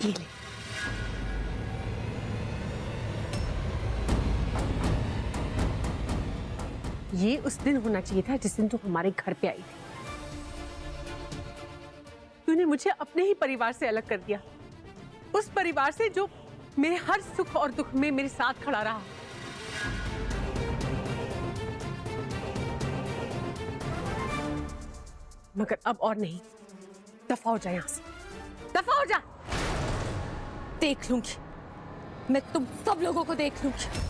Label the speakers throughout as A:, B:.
A: अकेले। ये उस दिन होना चाहिए था जिस दिन तू हमारे घर पे आई थी। तूने मुझे अपने ही परिवार से अलग कर दिया, उस परिवार से जो मेरे हर सुख और दुख में मेरे साथ खड़ा रहा। मगर अब और नहीं, दफा हो जा यहां से, दफा हो जा।
B: देख लूंगी, मैं तुम सब लोगों को देख लूंगी।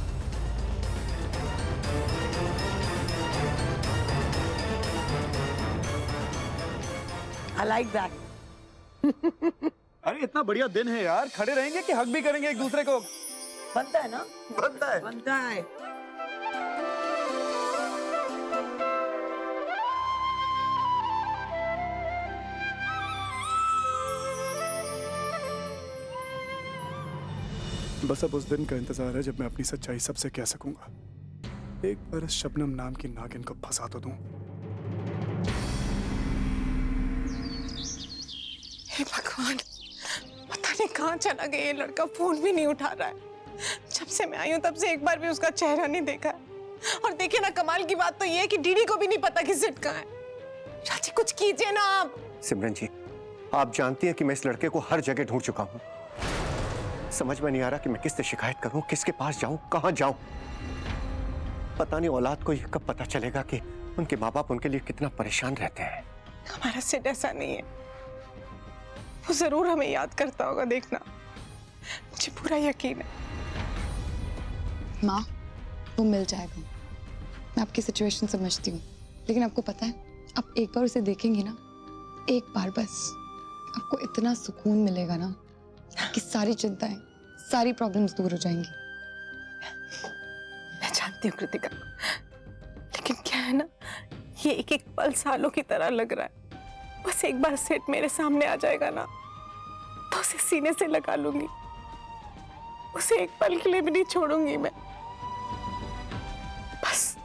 C: I like that.
D: अरे इतना बढ़िया दिन है यार, खड़े रहेंगे कि हक भी करेंगे एक दूसरे को?
C: बनता है ना?
D: बनता है।
C: बनता है।
D: बस अब उस दिन का इंतजार है जब मैं अपनी सच्चाई सबसे कह सकूंगा। एक बार इस शबनम नाम की नागिन को फंसा तो दूं।
E: हे भगवान, पता नहीं कहाँ चला गया ये लड़का, फोन भी नहीं उठा रहा है। जब से मैं आई हूँ तब से एक बार भी उसका चेहरा नहीं देखा है। और देखिए ना, कमाल की बात तो ये है कि डीडी को भी नहीं पता कि सिट कहाँ है। चाची कुछ कीजिए ना आप।
F: सिमरन जी, आप जानती हैं कि मैं इस लड़के को हर जगह ढूंढ चुका हूँ। समझ में नहीं आ रहा कि मैं किससे शिकायत करूं, किसके पास जाऊं, कहां जाऊं। पता नहीं औलाद को ये कब पता चलेगा कि उनके माँ बाप उनके लिए कितना परेशान रहते हैं।
E: हमारा सिट ऐसा नहीं है, वो जरूर हमें याद करता होगा, देखना मुझे पूरा यकीन है।
G: माँ, वो मिल जाएगा। मैं आपकी सिचुएशन समझती हूँ, लेकिन आपको पता है, आप एक बार उसे देखेंगे ना, एक बार बस, आपको इतना सुकून मिलेगा ना कि सारी चिंताएं, सारी प्रॉब्लम्स दूर हो जाएंगी।
E: मैं जानती हूँ कृतिका, लेकिन क्या है ना, ये एक एक पल सालों की तरह लग रहा है। बस एक बार सेट मेरे सामने आ जाएगा ना, तो उसे सीने से लगा लूंगी, उसे एक पल के लिए भी नहीं छोड़ूंगी मैं। बस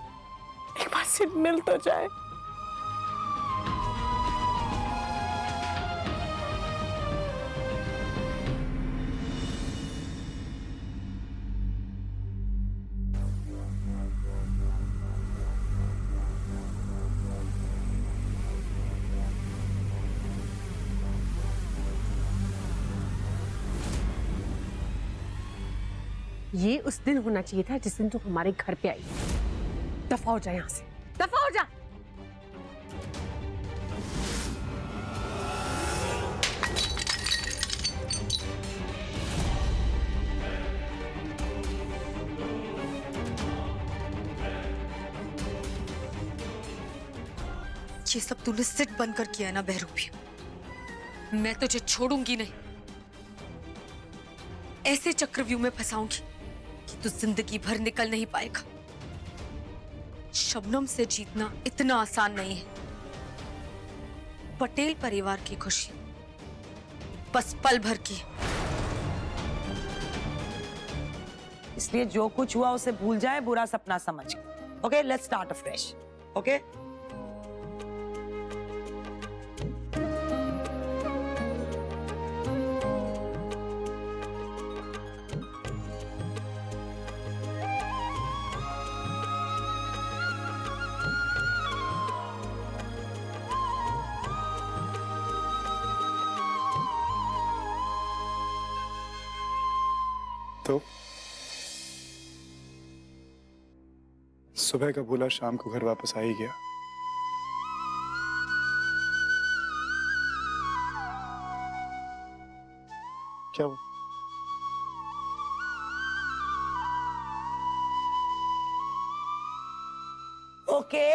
E: एक बार सेट मिल तो जाए।
A: ये उस दिन होना चाहिए था जिस दिन तू हमारे घर पे आई। दफा हो जा यहां से, दफा हो जा।
B: ये सब तूने सिट बनकर किया है ना बहरूपी, मैं तुझे छोड़ूंगी नहीं। ऐसे चक्रव्यूह में फंसाऊंगी कि तू जिंदगी भर निकल नहीं पाएगा। शबनम से जीतना इतना आसान नहीं है। पटेल परिवार की खुशी बस पल भर की।
C: इसलिए जो कुछ हुआ उसे भूल जाए, बुरा सपना समझ के। Okay, let's start afresh. Okay,
D: तो सुबह का भूला शाम को घर वापस आ ही गया। क्या वो?
C: ओके,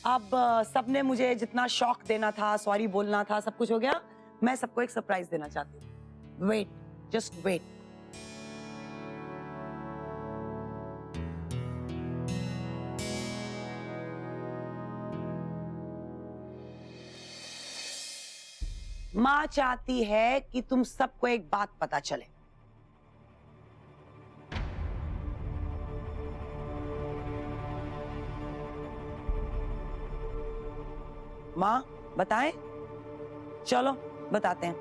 C: अब सबने मुझे जितना शॉक देना था, सॉरी बोलना था, सब कुछ हो गया। मैं सबको एक सरप्राइज देना चाहती हूँ। Wait, just wait. माँ चाहती है कि तुम सबको एक बात पता चले। माँ बताएं? चलो बताते हैं।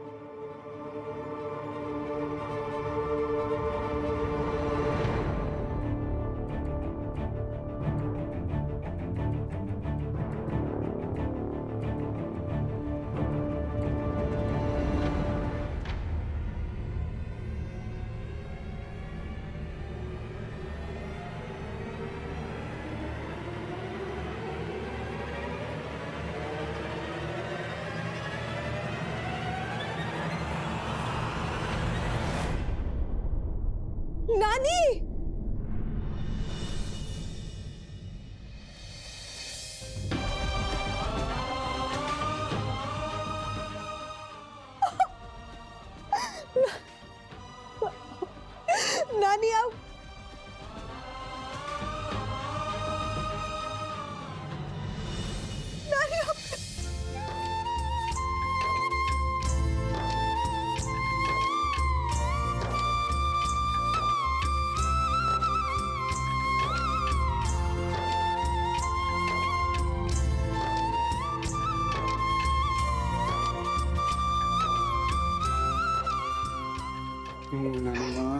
D: नानी माँ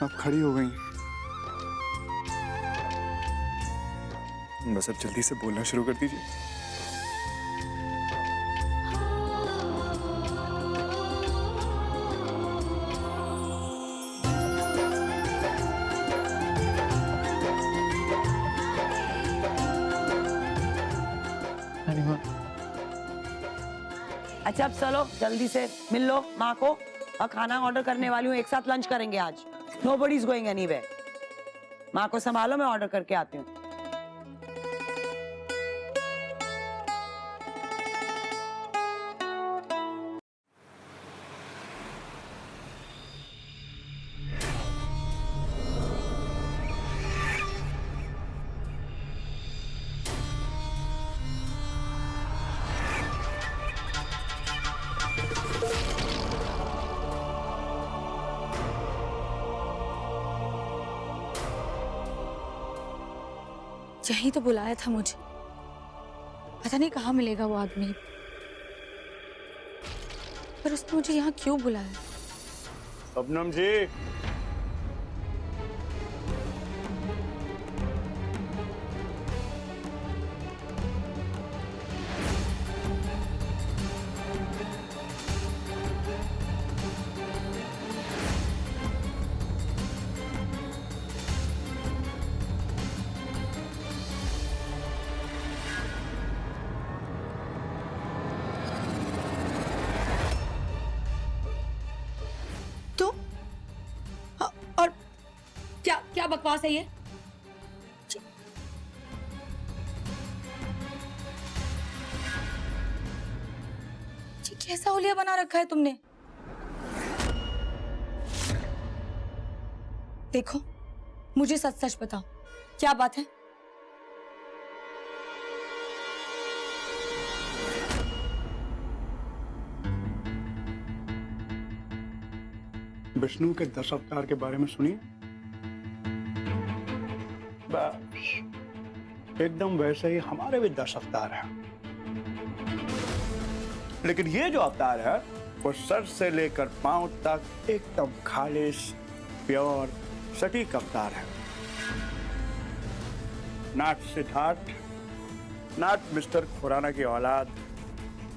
D: अब खड़ी हो गई। बस अब जल्दी से बोलना शुरू कर दीजिए। नानी माँ
C: अच्छा अब चलो जल्दी से मिल लो माँ को, और खाना ऑर्डर करने वाली हूँ, एक साथ लंच करेंगे आज। Nobody is going anywhere. माँ को संभालो, मैं ऑर्डर करके आती हूँ।
B: यही तो बुलाया था मुझे, पता नहीं कहाँ मिलेगा वो आदमी, पर उसने मुझे यहाँ क्यों बुलाया?
D: शबनम जी,
B: तो और क्या क्या बकवास है ये? कैसा होलिया बना रखा है तुमने? देखो मुझे सच सच बताओ, क्या बात है?
D: विष्णु के 10 अवतार के बारे में सुनिए। बस एकदम वैसे ही हमारे भी 10 अवतार हैं, लेकिन ये जो अवतार है वो सर से लेकर पांव तक एकदम खालिश प्योर सटीक अवतार है। Not Siddharth, not mister Khurana की औलाद,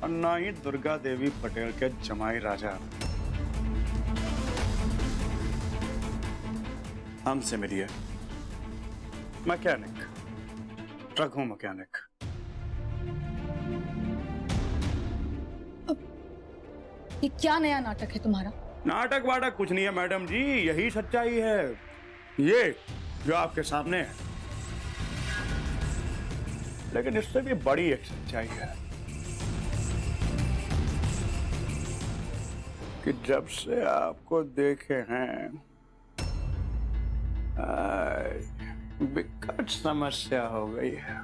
D: और ना ही दुर्गा देवी पटेल के जमाई राजा। हमसे मिलिए, मैकेनिक, रघु मैकेनिक।
B: ये क्या नया नाटक है तुम्हारा?
D: नाटक वाटक कुछ नहीं है मैडम जी, यही सच्चाई है, ये जो आपके सामने है। लेकिन इससे भी बड़ी एक सच्चाई है कि जब से आपको देखे हैं विकट समस्या हो गई है।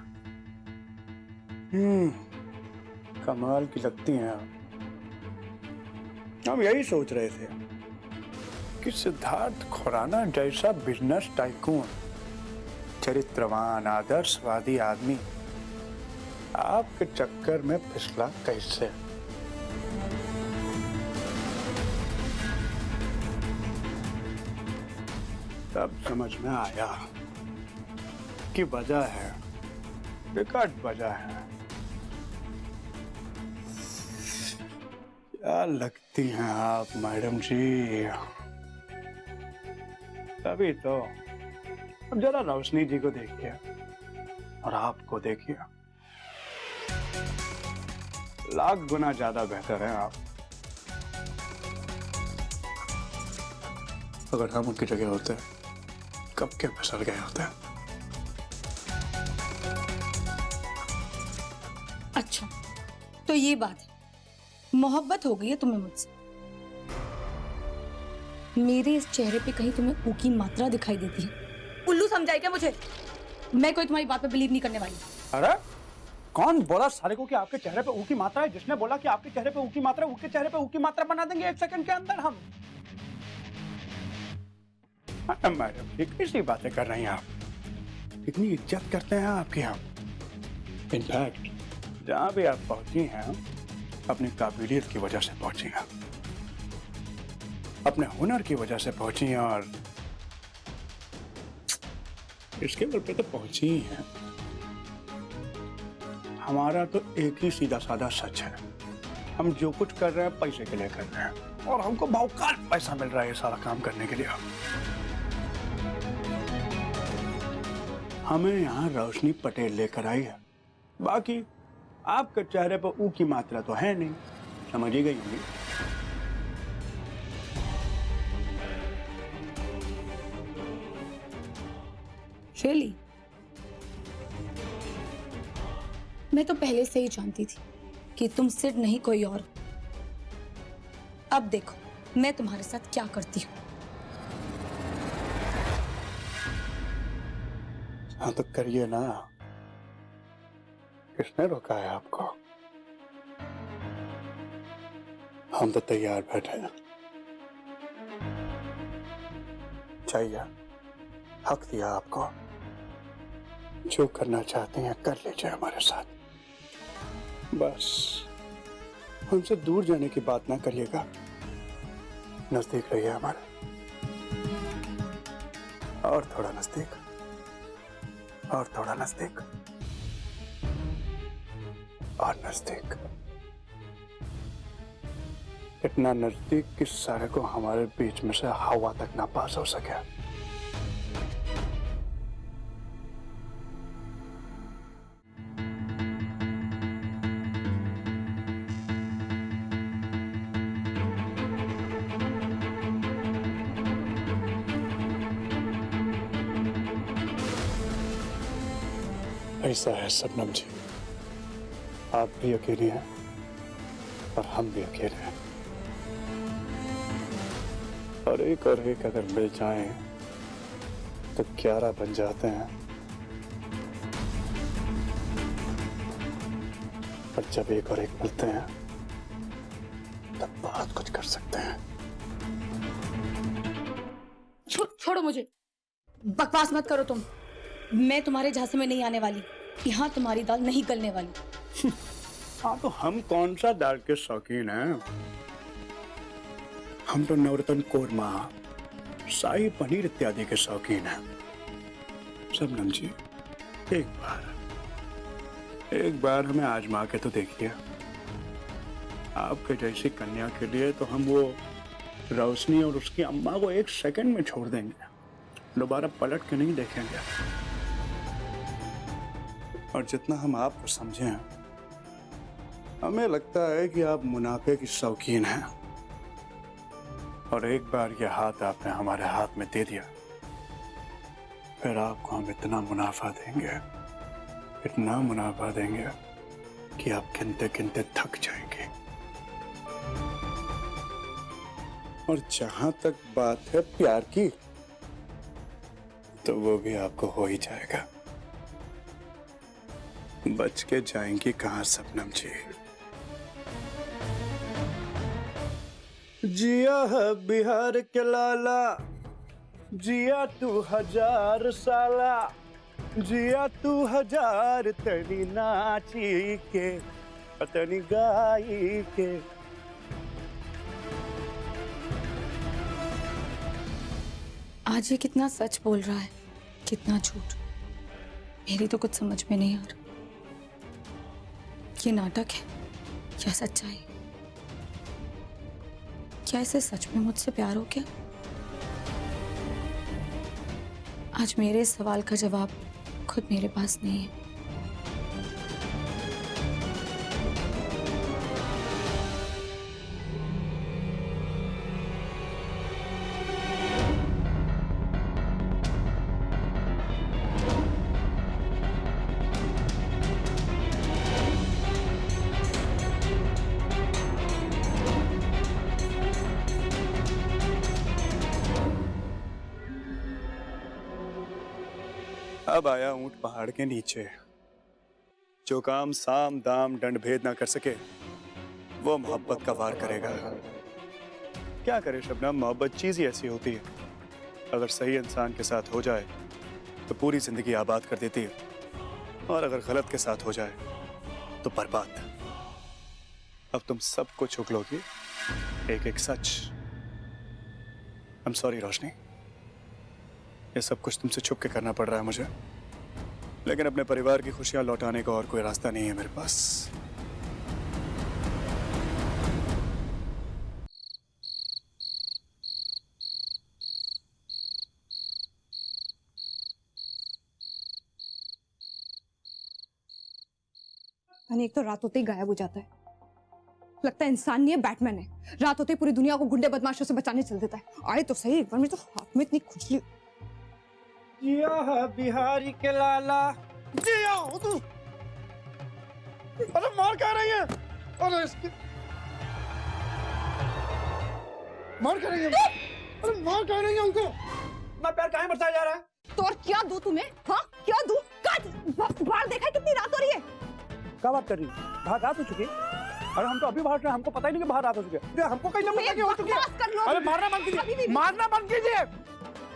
D: कमाल की लगती हैं आप। हम यही सोच रहे थे कि सिद्धार्थ खुराना जैसा बिजनेस टाइकून, चरित्रवान आदर्शवादी आदमी आपके चक्कर में फिसला कैसे। तब समझ में आया कि वजह है, विकट वजह है। क्या लगती हैं आप मैडम जी। तभी तो अब जरा रोशनी जी को देखिए और आपको देखिए, लाख गुना ज्यादा बेहतर है आप। अगर हम उनकी जगह होते कब के फिसल गए होते।
B: अच्छा तो ये बात है, मोहब्बत हो गई है तुम्हें मुझसे। मेरे इस चेहरे पे कहीं तुम्हें ऊ की मात्रा दिखाई देती है? उल्लू समझाई क्या मुझे? मैं कोई तुम्हारी बात पे बिलीव नहीं करने वाली।
D: अरे कौन बोला सारे को कि आपके चेहरे पे ऊ की मात्रा है? जिसने बोला कि आपके चेहरे पे ऊ की मात्रा, उसके चेहरे पे ऊ की मात्रा बना देंगे 1 सेकंड के अंदर हम। मैडम ये कैसी बातें कर रही हैं आप? कितनी इज्जत करते हैं आपकी हम। इनफैक्ट जहां भी आप पहुंची हैं अपनी काबिलियत की वजह से पहुंची हैं। अपने हुनर की वजह से पहुंची हैं और इसके बल पे तो पहुंची ही हैं। हमारा तो एक ही सीधा साधा सच है, हम जो कुछ कर रहे हैं पैसे के लिए कर रहे हैं और हमको बहुकाल पैसा मिल रहा है ये सारा काम करने के लिए। हमें यहाँ रोशनी पटेल लेकर आई है, बाकी आपके चेहरे पर ऊ की मात्रा तो है नहीं, समझ ही गई होंगी।
B: रियली? मैं तो पहले से ही जानती थी कि तुम सिर्फ नहीं कोई और। अब देखो मैं तुम्हारे साथ क्या करती हूँ।
D: हाँ तो करिए ना, किसने रोका है आपको? हम तो तैयार बैठे हैं। चाहिए, हक दिया आपको, जो करना चाहते हैं कर लीजिए हमारे साथ। बस हमसे दूर जाने की बात ना करिएगा, नजदीक रहिए हमारे, और थोड़ा नजदीक, और थोड़ा नजदीक, और नजदीक, इतना नजदीक कि सारे को हमारे बीच में से हवा तक ना पास हो सके। ऐसा है शबनम जी, आप भी अकेली हैं और हम भी अकेले हैं, और एक अगर मिल जाएं तो 11 बन जाते हैं, और जब एक और एक मिलते हैं तब बहुत कुछ कर सकते हैं।
B: छोड़ो मुझे, बकवास मत करो तुम। मैं तुम्हारे झांसे में नहीं आने वाली, यहाँ तुम्हारी दाल नहीं गलने वाली।
D: हाँ तो हम कौन सा दाल के शौकीन हैं? हम तो नवरत्न कोरमा, शाही पनीर इत्यादि के शौकीन हैं। शबनम जी, एक बार हमें आजमा के तो देखिए। आपके जैसी कन्या के लिए तो हम वो रोशनी और उसकी अम्मा को 1 सेकंड में छोड़ देंगे, दोबारा पलट के नहीं देखेंगे। और जितना हम आपको समझे हैं, हमें लगता है कि आप मुनाफे की शौकीन हैं, और एक बार ये हाथ आपने हमारे हाथ में दे दिया, फिर आपको हम इतना मुनाफा देंगे, इतना मुनाफा देंगे कि आप गिनते गिनते थक जाएंगे। और जहां तक बात है प्यार की, तो वो भी आपको हो ही जाएगा। बच के जाएंगी कहां शबनम जी? जिया है बिहार के लाला, जिया तू 1000 साला, जिया तू 1000 तनी नाची के तनी गाई के।
B: आज ये कितना सच बोल रहा है, कितना झूठ, मेरी तो कुछ समझ में नहीं आ रहा। ये नाटक है या सच्चाई? क्या इसे सच में मुझसे प्यार हो गया? आज मेरे इस सवाल का जवाब खुद मेरे पास नहीं है।
D: अब आया ऊंट पहाड़ के नीचे। जो काम साम दाम दंड भेद ना कर सके, वो मोहब्बत का वार करेगा। क्या करे शबनम, मोहब्बत चीज ही ऐसी होती है, अगर सही इंसान के साथ हो जाए तो पूरी जिंदगी आबाद कर देती है, और अगर गलत के साथ हो जाए तो बर्बाद। अब तुम सबको छुक लोगी एक एक सच, I'm sorry रोशनी, ये सब कुछ तुमसे छुप के करना पड़ रहा है मुझे, लेकिन अपने परिवार की खुशियां लौटाने का और कोई रास्ता नहीं है मेरे पास।
H: एक तो रात होते ही गायब हो जाता है, लगता है इंसान नहीं है बैटमैन है। रात होते ही पूरी दुनिया को गुंडे बदमाशों से बचाने चल देता है। आए तो सही, एक बार में तो हाथ में इतनी खुजली।
I: जिया बिहारी के लाला, जिया हो तू। अरे मार क्या रही है? अरे इसकी मार क्या रही है? अरे मार क्या रही है उनको? इतना प्यार काहे बरसाया जा रहा है?
H: तो और क्या दूं तुम्हें? हाँ क्या दूं? काट बाहर देखा है कितनी रात हो रही है?
I: क्या बात कर रही है? बाहर रात हो चुकी है? अरे हम तो अभी बाहर, हमको पता ही नहीं कि बाहर रात हो चुकी है। हमको कहीं लंबा हो चुकी है।
H: कर लो।
I: अरे मारना बंद कीजिए, मारना बंद कीजिए।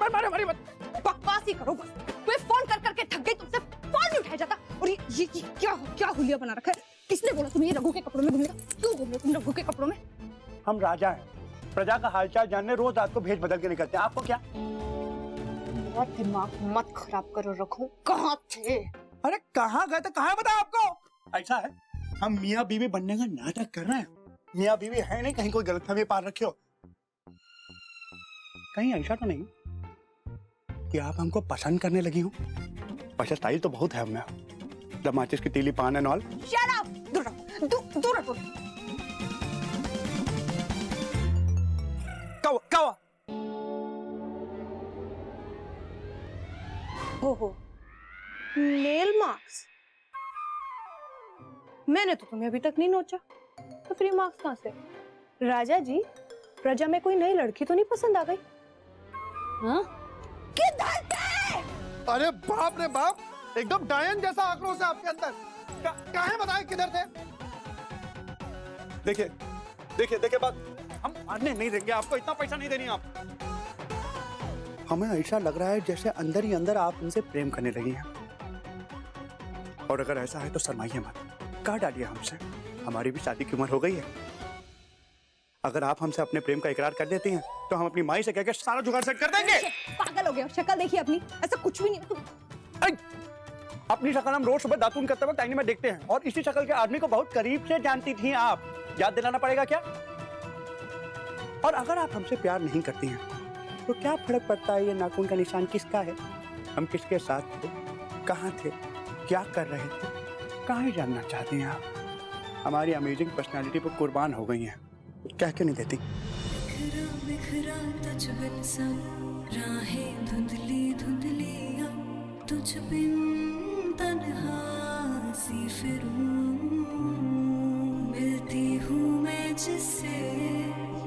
I: मारे मत।
H: बकवास ही करो बस। मैं फोन कर करके थक गई, तुमसे फोन नहीं उठाया जाता। और ये क्या हुलिया बना रखा है? किसने बोला तुम्हें ये रघु के कपड़ों में घूमने का? क्यों घूम रहे हो तुम रघु के कपड़ों में?
I: हम राजा हैं, प्रजा का हालचाल जानने रोज रात को भेष बदल के निकलते हैं। आपको क्या?
H: मेरा दिमाग मत खराब करो रघु। कहाँ थे?
I: अरे कहाँ गए थे? कहाँ बताया आपको? ऐसा है, हम मियाँ बीवी बनने का नाटक कर रहे हैं। मियाँ बीवी है नहीं, कहीं कोई गलतफहमी पार रखे हो। कहीं ऐसा तो नहीं कि आप हमको पसंद करने लगी हो? वैसे स्टाइल तो बहुत है हमें, द माचिस की तीली पान एंड ऑल।
H: Shut up! दूर रखो।
I: कवा
H: ओहो, नेल मार्क्स। मैंने तो तुम्हें अभी तक नहीं नोचा, तो फिर मार्क्स कहाँ से? राजा जी, प्रजा में कोई नई लड़की तो नहीं पसंद आ गई? हाँ? किधर थे?
I: अरे बाप रे बाप, एकदम डायन जैसा आक्रोश है आपके अंदर। काहे बताए किधर थे? देखिए बात, हम मारने नहीं देंगे आपको, इतना पैसा नहीं देनी आप। हमें ऐसा लग रहा है जैसे अंदर ही अंदर आप उनसे प्रेम करने लगी हैं। और अगर ऐसा है तो शर्माइए मत, कहा डालिए हमसे, हमारी भी शादी की उम्र हो गई है। अगर आप हमसे अपने प्रेम का इकरार कर देती हैं तो हम अपनी माई से कहकर सारा जुगाड़ सेट कर देंगे।
H: पागल हो गया, शक्ल देखिए अपनी, ऐसा कुछ भी नहीं। तुम
I: अपनी शक्ल हम रोज सुबह दातून करते वक्त आईने में देखते हैं, और इसी शक्ल के आदमी को बहुत करीब से जानती थी आप। याद दिलाना पड़ेगा क्या? और अगर आप हमसे प्यार नहीं करती हैं तो क्या फर्क पड़ता है ये नाखून का निशान किसका है? हम किसके साथ थे, कहाँ थे, क्या कर रहे थे, कहाँ जानना चाहती हैं आप? हमारी अमेजिंग पर्सनालिटी पर कुर्बान हो गई हैं, क्या क्यों नहीं देती?
J: बिखरा तुझ बिन सब राहें धुंधली धुंधली, अब तुझ बिन तन्हा सी फिरूं। मिलती हूँ मैं जिससे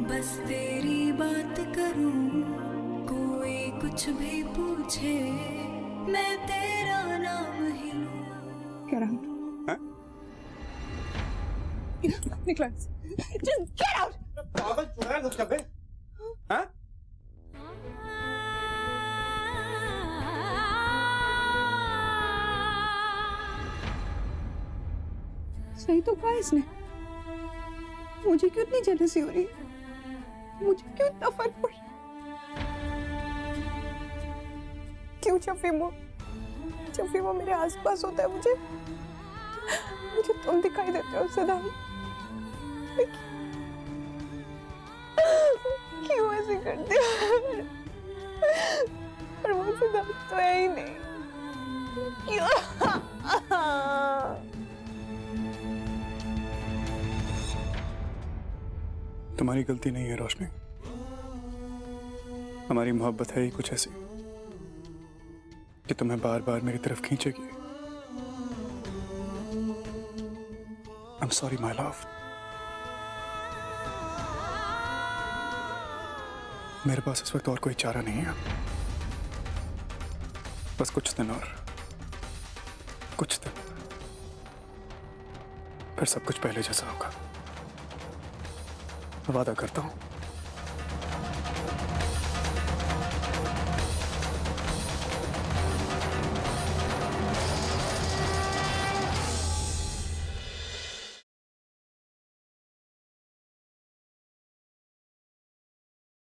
J: बस तेरी बात करूं, कोई कुछ भी पूछे मैं तेरा नाम ही लूं।
H: क्या रहा? निकला। Just get out!
I: पागल चुड़ैल हो क्या बे? हाँ?
H: सही तो कहा इसने। मुझे क्यों इतनी जेलसी हो रही है? मुझे क्यों इतना फर्क पड़ रहा है? क्यों जब भी वो मेरे आसपास होता है मुझे तुम दिखाई देते हो सदा। क्यों ऐसे करते हो? पर वो सदा तो है ही नहीं। क्यों?
D: तुम्हारी गलती नहीं है रोशनी, हमारी मोहब्बत है ही कुछ ऐसी कि तुम्हें बार बार मेरी तरफ खींचेगी। I'm sorry my love। मेरे पास इस वक्त और कोई चारा नहीं है, बस कुछ दिन और, कुछ दिन, फिर सब कुछ पहले जैसा होगा। वादा करता हूं।